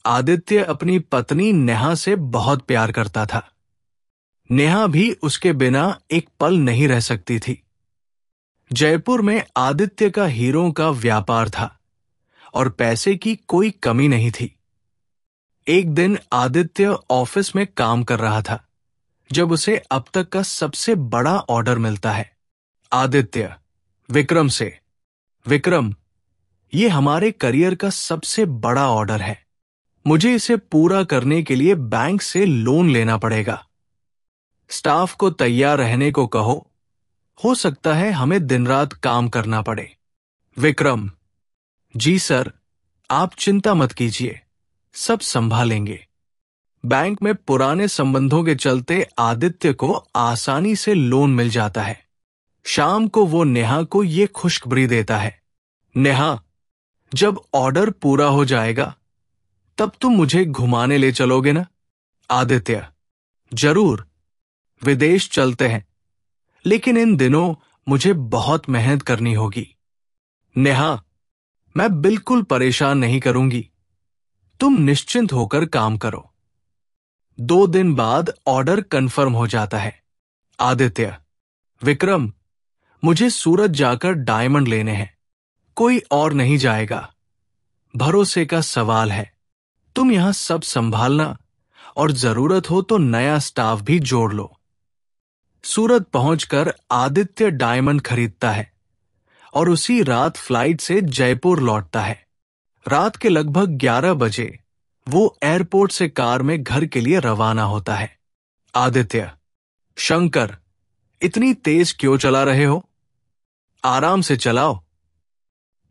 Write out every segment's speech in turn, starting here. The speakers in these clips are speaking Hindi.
आदित्य अपनी पत्नी नेहा से बहुत प्यार करता था। नेहा भी उसके बिना एक पल नहीं रह सकती थी। जयपुर में आदित्य का हीरों का व्यापार था और पैसे की कोई कमी नहीं थी। एक दिन आदित्य ऑफिस में काम कर रहा था जब उसे अब तक का सबसे बड़ा ऑर्डर मिलता है। आदित्य विक्रम से, विक्रम, ये हमारे करियर का सबसे बड़ा ऑर्डर है। मुझे इसे पूरा करने के लिए बैंक से लोन लेना पड़ेगा। स्टाफ को तैयार रहने को कहो, हो सकता है हमें दिन रात काम करना पड़े। विक्रम, जी सर, आप चिंता मत कीजिए, सब संभालेंगे। बैंक में पुराने संबंधों के चलते आदित्य को आसानी से लोन मिल जाता है। शाम को वो नेहा को ये खुशखबरी देता है, नेहा, जब ऑर्डर पूरा हो जाएगा तब तुम मुझे घुमाने ले चलोगे ना? आदित्य, जरूर, विदेश चलते हैं, लेकिन इन दिनों मुझे बहुत मेहनत करनी होगी। नेहा, मैं बिल्कुल परेशान नहीं करूंगी, तुम निश्चिंत होकर काम करो। 2 दिन बाद ऑर्डर कंफर्म हो जाता है। आदित्य, विक्रम, मुझे सूरत जाकर डायमंड लेने हैं, कोई और नहीं जाएगा। भरोसे का सवाल है, तुम यहां सब संभालना और जरूरत हो तो नया स्टाफ भी जोड़ लो। सूरत पहुंचकर आदित्य डायमंड खरीदता है और उसी रात फ्लाइट से जयपुर लौटता है। रात के लगभग 11 बजे वो एयरपोर्ट से कार में घर के लिए रवाना होता है। आदित्य, शंकर, इतनी तेज क्यों चला रहे हो? आराम से चलाओ।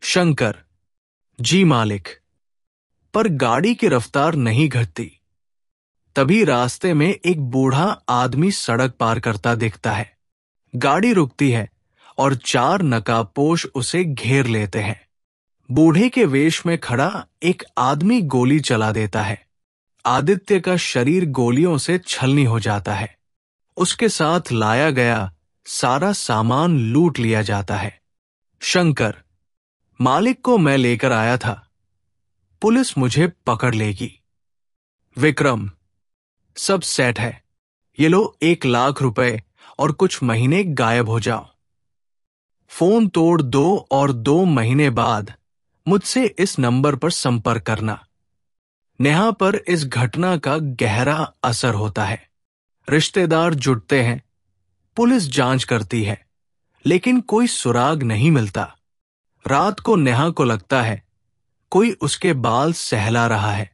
शंकर, जी मालिक। पर गाड़ी की रफ्तार नहीं घटती। तभी रास्ते में एक बूढ़ा आदमी सड़क पार करता दिखता है। गाड़ी रुकती है और 4 नकाबपोश उसे घेर लेते हैं। बूढ़े के वेश में खड़ा एक आदमी गोली चला देता है। आदित्य का शरीर गोलियों से छलनी हो जाता है। उसके साथ लाया गया सारा सामान लूट लिया जाता है। शंकर, मालिक को मैं लेकर आया था, पुलिस मुझे पकड़ लेगी। विक्रम, सब सेट है, ये लो 1 लाख रुपए और कुछ महीने गायब हो जाओ। फोन तोड़ दो और 2 महीने बाद मुझसे इस नंबर पर संपर्क करना। नेहा पर इस घटना का गहरा असर होता है। रिश्तेदार जुटते हैं, पुलिस जांच करती है, लेकिन कोई सुराग नहीं मिलता। रात को नेहा को लगता है कोई उसके बाल सहला रहा है।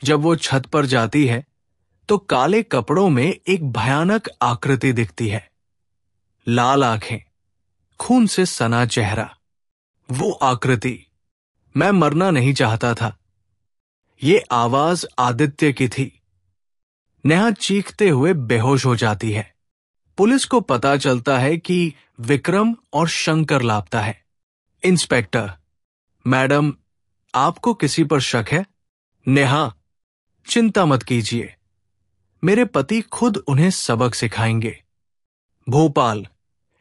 जब वो छत पर जाती है तो काले कपड़ों में एक भयानक आकृति दिखती है। लाल आंखें, खून से सना चेहरा। वो आकृति, मैं मरना नहीं चाहता था। ये आवाज आदित्य की थी। नेहा चीखते हुए बेहोश हो जाती है। पुलिस को पता चलता है कि विक्रम और शंकर लापता है। इंस्पेक्टर, मैडम, आपको किसी पर शक है? नेहा, चिंता मत कीजिए, मेरे पति खुद उन्हें सबक सिखाएंगे। भोपाल,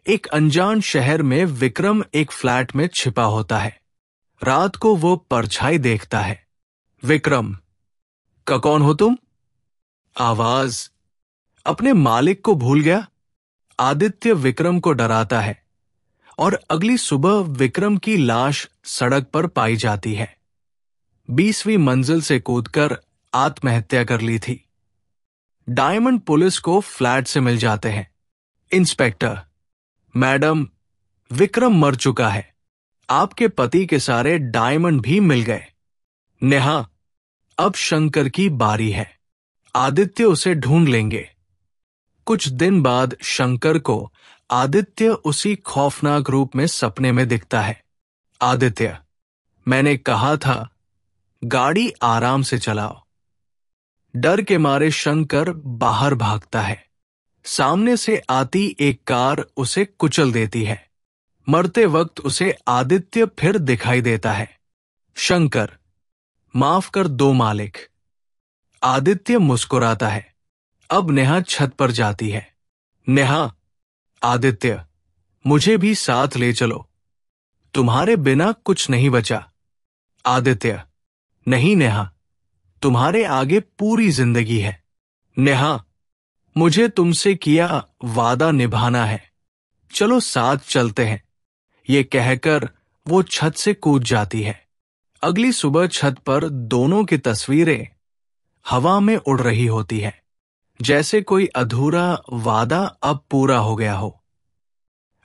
एक अनजान शहर में विक्रम एक फ्लैट में छिपा होता है। रात को वो परछाई देखता है। विक्रम, का कौन हो तुम? आवाज, अपने मालिक को भूल गया? आदित्य विक्रम को डराता है और अगली सुबह विक्रम की लाश सड़क पर पाई जाती है। 20वीं मंजिल से कूदकर आत्महत्या कर ली थी। डायमंड पुलिस को फ्लैट से मिल जाते हैं। इंस्पेक्टर, मैडम, विक्रम मर चुका है। आपके पति के सारे डायमंड भी मिल गए। नेहा, अब शंकर की बारी है। आदित्य उसे ढूंढ लेंगे। कुछ दिन बाद शंकर को आदित्य उसी खौफनाक रूप में सपने में दिखता है। आदित्य, मैंने कहा था गाड़ी आराम से चलाओ। डर के मारे शंकर बाहर भागता है। सामने से आती एक कार उसे कुचल देती है। मरते वक्त उसे आदित्य फिर दिखाई देता है। शंकर, माफ कर दो मालिक। आदित्य मुस्कुराता है। अब नेहा छत पर जाती है। नेहा, आदित्य, मुझे भी साथ ले चलो, तुम्हारे बिना कुछ नहीं बचा। आदित्य, नहीं नेहा, तुम्हारे आगे पूरी जिंदगी है। नेहा, मुझे तुमसे किया वादा निभाना है, चलो साथ चलते हैं। ये कहकर वो छत से कूद जाती है। अगली सुबह छत पर दोनों की तस्वीरें हवा में उड़ रही होती है, जैसे कोई अधूरा वादा अब पूरा हो गया हो।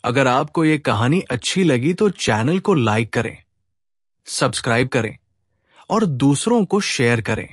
अगर आपको ये कहानी अच्छी लगी तो चैनल को लाइक करें, सब्सक्राइब करें और दूसरों को शेयर करें।